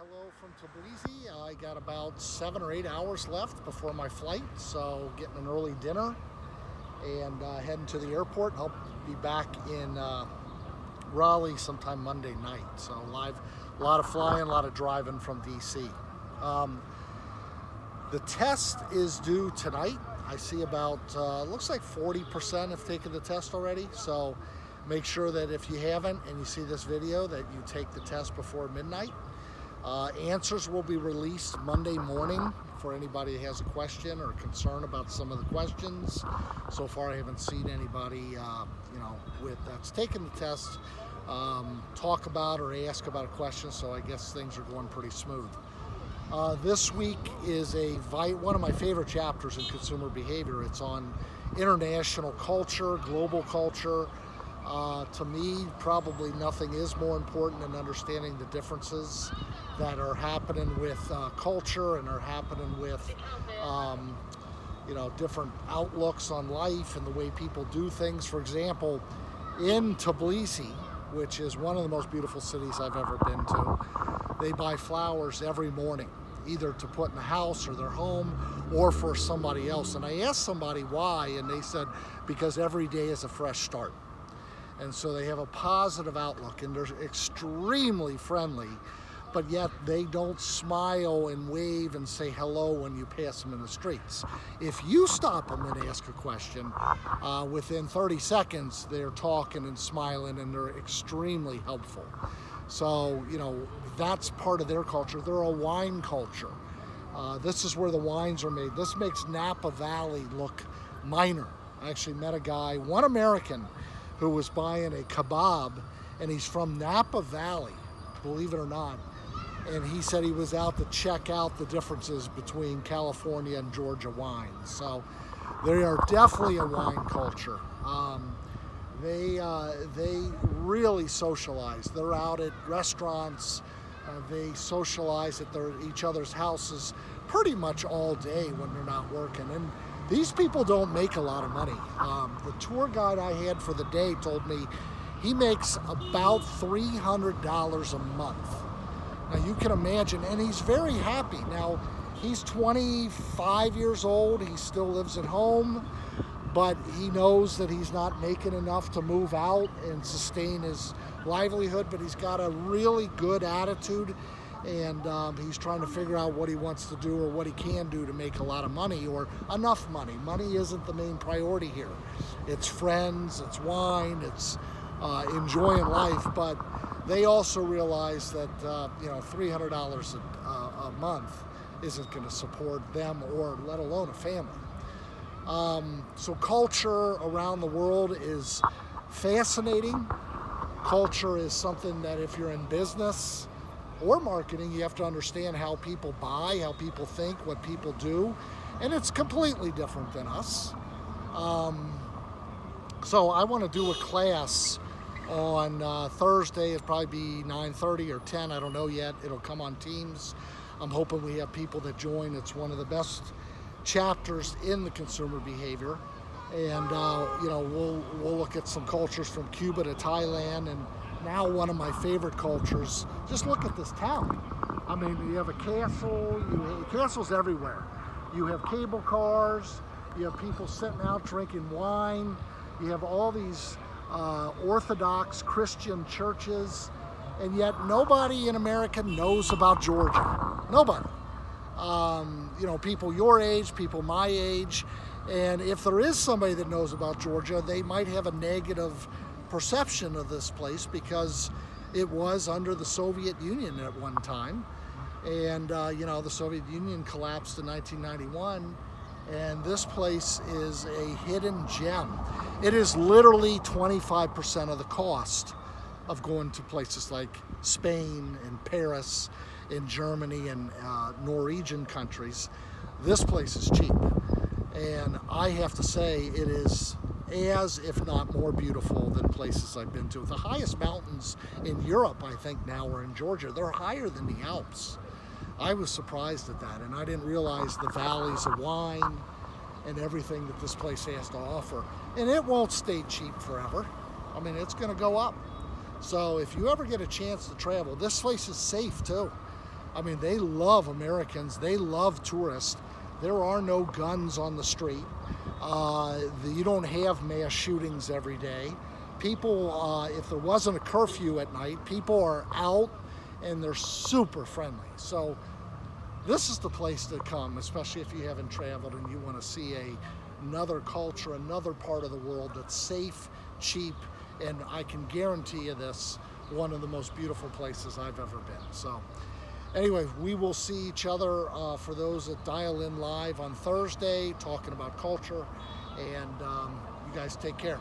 Hello from Tlbilisi. I got about 7 or 8 hours left before my flight, so getting an early dinner and heading to the airport. I'll be back in Raleigh sometime Monday night. So a lot of flying, a lot of driving from DC. The test is due tonight. I see about, looks like 40% have taken the test already. So make sure that if you haven't and you see this video that you take the test before midnight. Answers will be released Monday morning for anybody who has a question or concern about some of the questions. So far I haven't seen anybody that's taken the test talk about or ask about a question, so I guess things are going pretty smooth. This week is one of my favorite chapters in consumer behavior. It's on international culture, global culture. To me, probably nothing is more important than understanding the differences that are happening with culture and are happening with different outlooks on life and the way people do things. For example, in Tlbilisi, which is one of the most beautiful cities I've ever been to, they buy flowers every morning, either to put in the house or their home or for somebody else. And I asked somebody why, and they said because every day is a fresh start. And so they have a positive outlook, and they're extremely friendly, but yet they don't smile and wave and say hello when you pass them in the streets. If you stop them and ask a question, within 30 seconds, they're talking and smiling, and they're extremely helpful. So, that's part of their culture. They're a wine culture. This is where the wines are made. This makes Napa Valley look minor. I actually met a guy, one American, who was buying a kebab, and he's from Napa Valley, believe it or not. And he said he was out to check out the differences between California and Georgia wines. So they are definitely a wine culture. They really socialize. They're out at restaurants. They socialize at each other's houses pretty much all day when they're not working. And these people don't make a lot of money. The tour guide I had for the day told me he makes about $300 a month. Now you can imagine, and he's very happy. Now he's 25 years old, he still lives at home, but he knows that he's not making enough to move out and sustain his livelihood, but he's got a really good attitude, and he's trying to figure out what he wants to do or what he can do to make a lot of money or enough money. Money isn't the main priority here. It's friends, it's wine, it's enjoying life, but they also realize that $300 a month isn't going to support them or let alone a family. So culture around the world is fascinating. Culture is something that if you're in business or marketing, you have to understand how people buy, how people think, what people do, and it's completely different than us. So I want to do a class on Thursday. It'll probably be 9:30 or 10, I don't know yet. It'll come on Teams. I'm hoping we have people that join. It's one of the best chapters in the consumer behavior, and we'll look at some cultures from Cuba to Thailand, and now one of my favorite cultures. Just look at this town. I mean, you have a castle, castles everywhere. You have cable cars, you have people sitting out drinking wine, you have all these Orthodox Christian churches, and yet nobody in America knows about Georgia. Nobody. People your age, people my age, and if there is somebody that knows about Georgia, they might have a negative perception of this place because it was under the Soviet Union at one time, and the Soviet Union collapsed in 1991, and this place is a hidden gem. It is literally 25% of the cost of going to places like Spain and Paris and Germany and Norwegian countries. This place is cheap, and I have to say it is as, if not more beautiful than places I've been to. The highest mountains in Europe, I think now, are in Georgia. They're higher than the Alps. I was surprised at that, and I didn't realize the valleys of wine and everything that this place has to offer. And it won't stay cheap forever. I mean, it's gonna go up. So if you ever get a chance to travel, this place is safe too. I mean, they love Americans. They love tourists. There are no guns on the street. You don't have mass shootings every day. People, if there wasn't a curfew at night, people are out and they're super friendly. So this is the place to come, especially if you haven't traveled and you want to see another culture, another part of the world that's safe, cheap, and I can guarantee you this, one of the most beautiful places I've ever been. So anyway, we will see each other for those that dial in live on Thursday, talking about culture, and you guys take care.